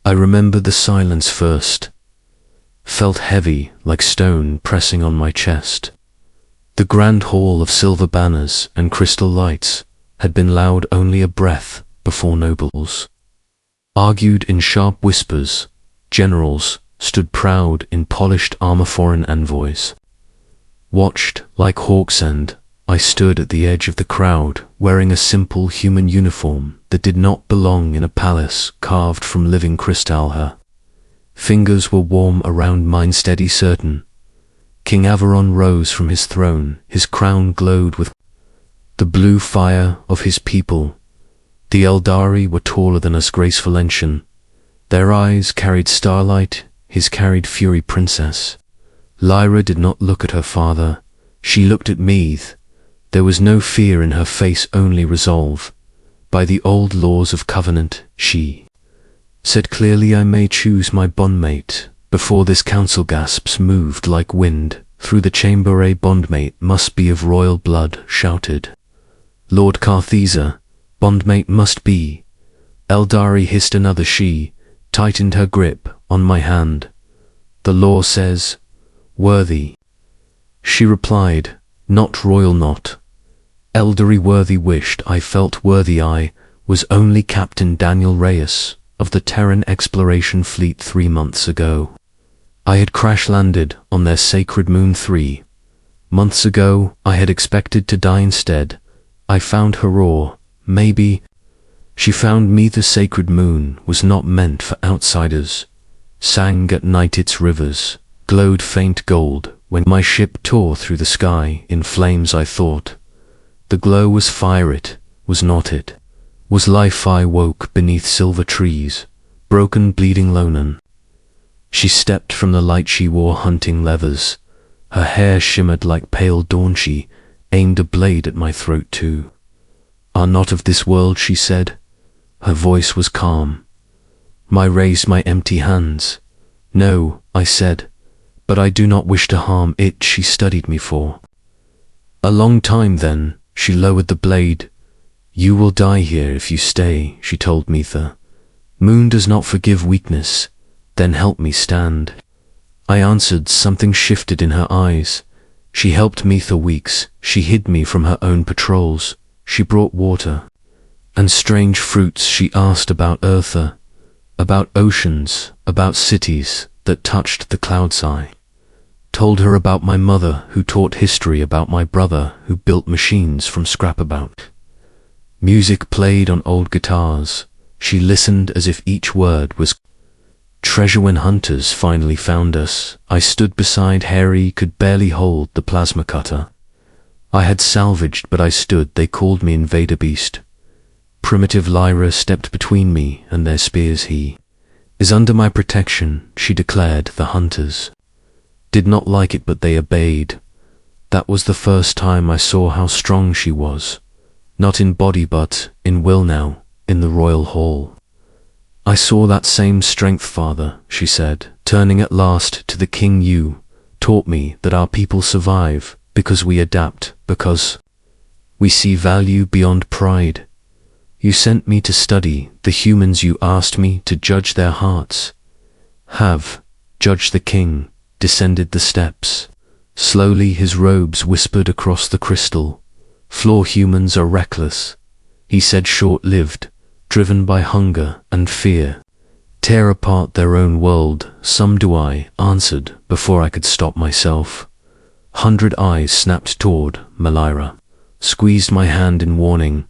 I remember the silence first, felt heavy like stone pressing on my chest. The grand hall of silver banners and crystal lights had been loud only a breath before nobles argued in sharp whispers, generals stood proud in polished armor, foreign envoys watched like hawks, and I stood at the edge of the crowd wearing a simple human uniform that did not belong in a palace carved from living crystal. Her fingers were warm around mine, steady, certain. King Averon rose from his throne, his crown glowed with the blue fire of his people. The Eldari were taller than us, graceful ancient. Their eyes carried starlight, his carried fury. Princess Lyra did not look at her father, she looked at me. There was no fear in her face, only resolve. By the old laws of covenant, she said clearly, I may choose my bondmate. Before this council gasps moved like wind through the chamber. A bondmate must be of royal blood, shouted Lord Carthesa. Bondmate must be. Eldari hissed another. She tightened her grip on my hand. The law says, worthy. She replied, not royal, not Eldari worthy. Wished I felt worthy. I was only Captain Daniel Reyes of the Terran exploration fleet 3 months ago. I had crash-landed on their sacred moon 3 months ago. I had expected to die instead. I found her, or maybe she found me. The sacred moon was not meant for outsiders. Sang at night, its rivers glowed faint gold when my ship tore through the sky in flames. I thought the glow was fire, it was not. It was life. I woke beneath silver trees, broken, bleeding, lone. She stepped from the light. She wore hunting levers. Her hair shimmered like pale dawn. She aimed a blade at my throat too. Are not of this world, she said. Her voice was calm. I raised my empty hands. No, I said, but I do not wish to harm it. She studied me for a long time, then she lowered the blade. You will die here if you stay, she told me. The moon does not forgive weakness. Then help me stand. I answered. Something shifted in her eyes. She helped me for weeks. She hid me from her own patrols. She brought water and strange fruits. She asked about Eartha, about oceans, about cities that touched the clouds. I told her about my mother who taught history, about my brother who built machines from scrap. About music played on old guitars. She listened as if each word was treasure. When hunters finally found us, I stood beside Harry, could barely hold the plasma cutter I had salvaged, but I stood. They called me Invader Beast. Primitive Lyra stepped between me and their spears. He is under my protection, she declared. The hunters did not like it, but they obeyed. That was the first time I saw how strong she was, not in body but in will. Now, in the royal hall, I saw that same strength. Father, she said, turning at last to the king, you taught me that our people survive because we adapt, because we see value beyond pride. You sent me to study the humans. You asked me to judge their hearts. Have judged. The king descended the steps. Slowly his robes whispered across the crystal floor. Humans are reckless, he said, short-lived, driven by hunger and fear. Tear apart their own world. Some do, I answered before I could stop myself. 100 eyes snapped toward Lyra, squeezed my hand in warning.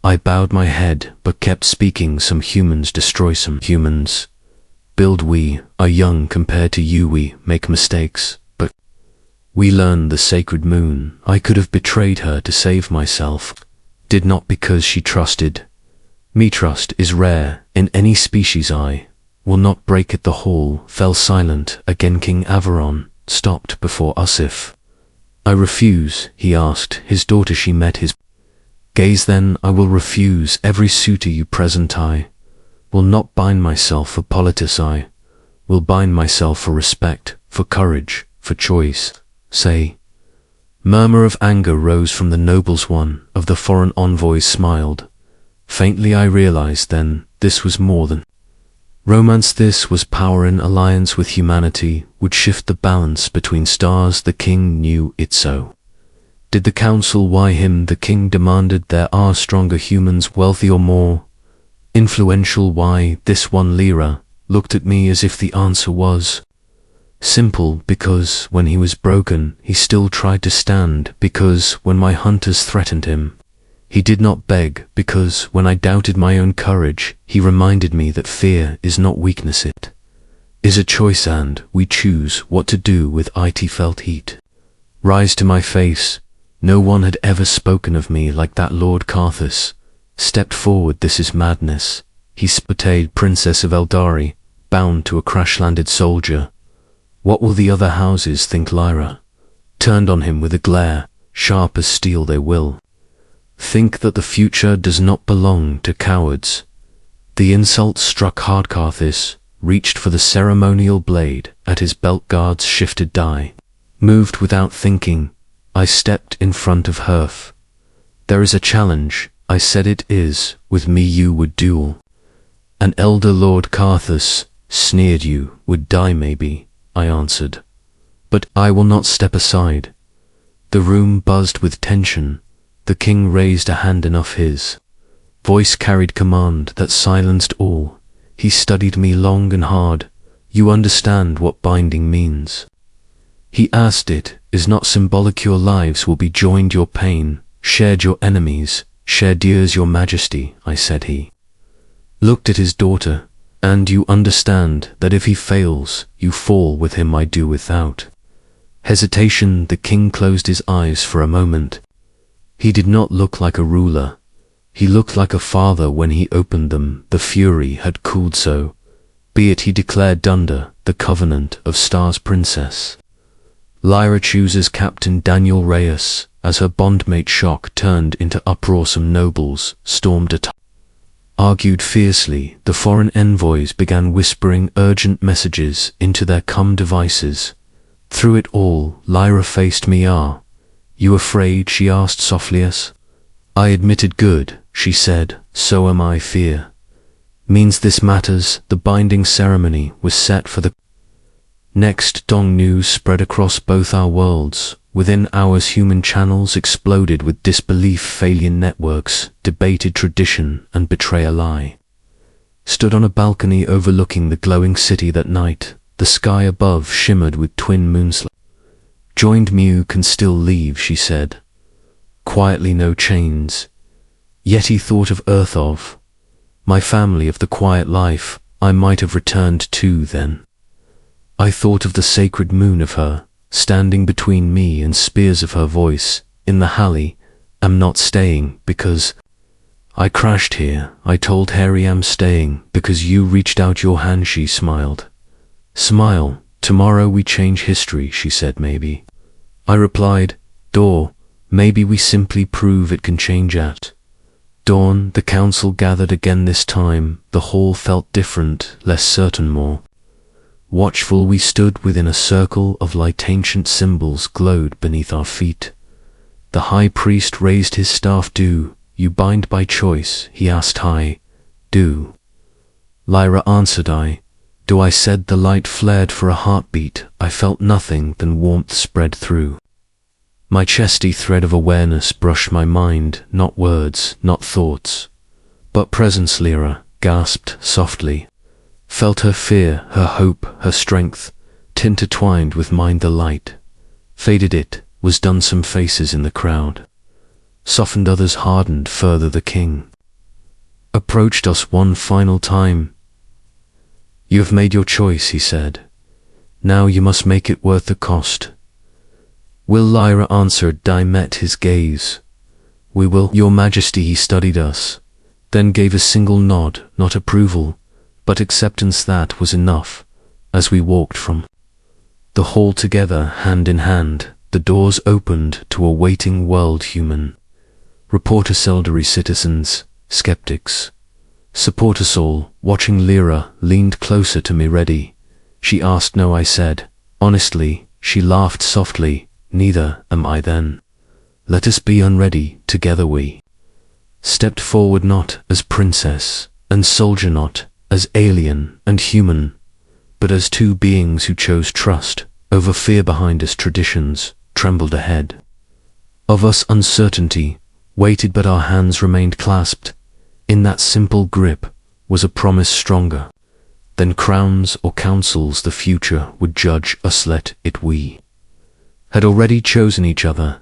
I bowed my head but kept speaking. Some humans destroy some humans. Build. We are young compared to you. We make mistakes, but we learn the sacred moon. I could have betrayed her to save myself. Did not, because she trusted me. Trust is rare in any species. I will not break it. The hall fell silent again. King Averon stopped before us. If I refuse, he asked his daughter. She met his gaze. Then I will refuse every suitor you present. I will not bind myself for politics. I will bind myself for respect, for courage, for choice. Say. Murmur of anger rose from the nobles. One of the foreign envoys smiled. Faintly I realized then this was more than Romance this was power in alliance with humanity, would shift the balance between stars. The king knew it so. Did the council why him? The king demanded. There are stronger humans, wealthy or more influential. Why this one? Lyra looked at me as if the answer was simple. Because when he was broken, he still tried to stand. Because when my hunters threatened him, he did not beg. Because when I doubted my own courage, he reminded me that fear is not weakness, it is a choice, and we choose what to do with it. Felt heat rise to my face. No one had ever spoken of me like that. Lord Carthus stepped forward. This is madness, he sputtered. Princess of Eldari, bound to a crash-landed soldier. What will the other houses think? Lyra turned on him with a glare sharp as steel. They will think that the future does not belong to cowards. The insult struck hard. Carthus reached for the ceremonial blade at his belt. Guards shifted. Die moved without thinking. I stepped in front of Herf. There is a challenge, I said. It is. With me you would duel. An elder. Lord Carthus sneered. You would die maybe, I answered. But I will not step aside. The room buzzed with tension. The king raised a hand. Enough. His voice carried command that silenced all. He studied me long and hard. You understand what binding means? He asked. It is not symbolic. Your lives will be joined, your pain shared, your enemies shared. Yours, your majesty, I said. He looked at his daughter. And you understand that if he fails, you fall with him. I do. Without hesitation, the king closed his eyes for a moment. He did not look like a ruler. He looked like a father. When he opened them, the fury had cooled. So be it, he declared. Under the covenant of stars, Princess Lyra chooses Captain Daniel Reyes as her bondmate. Shock turned into uproar. Some nobles stormed at, argued fiercely. The foreign envoys began whispering urgent messages into their devices. Through it all, Lyra faced me. Are you afraid? She asked softly. As I admitted. Good, she said, so am I. Fear means this matters. The binding ceremony was set for the next dawn. News spread across both our worlds. Within hours, human channels exploded with disbelief. Alien networks debated tradition and betrayal. I stood on a balcony overlooking the glowing city that night. The sky above shimmered with twin moons. Joined me. You can still leave, she said quietly. No chains. Yet he thought of Earth, of my family, of the quiet life I might have returned to then. I thought of the sacred moon, of her standing between me and spears, of her voice in the Halley. Am not staying because I crashed here. I told Harry I'm staying because you reached out your hand. She smiled. Smile. Tomorrow we change history, she said. Maybe. I replied. Door. Maybe we simply prove it can change. At dawn, the council gathered again. This time, the hall felt different, less certain, more watchful. We stood within a circle of light. Ancient symbols glowed beneath our feet. The high priest raised his staff. Do you bind by choice? He asked. I do. Lyra answered. I do. I said. The light flared for a heartbeat. I felt nothing than warmth spread through my chest. A thread of awareness brushed my mind. Not words, not thoughts, but presence. Lyra gasped softly. Felt her fear, her hope, her strength, intertwined with mine. The light faded. It was done. Some faces in the crowd softened, others hardened. Further, the king approached us one final time. You have made your choice, he said. Now you must make it worth the cost. Will? Lyra answered. I met his gaze. We will, your majesty. He studied us, then gave a single nod, not approval, but acceptance. That was enough. As we walked from the hall together, hand in hand, the doors opened to a waiting world. Human reporters, elderly citizens, skeptics, support us all. Watching. Lyra leaned closer to me. Ready? She asked. No, I said honestly. She laughed softly. Neither am I then. Let us be unready. Together we stepped forward, not as princess and soldier, not as alien and human, but as two beings who chose trust over fear behind us. Traditions trembled ahead of us, uncertainty waited, but our hands remained clasped. In that simple grip was a promise stronger than crowns or councils. The future would judge us, let it. We had already chosen each other,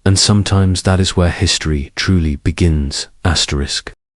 and sometimes that is where history truly begins. Asterisk.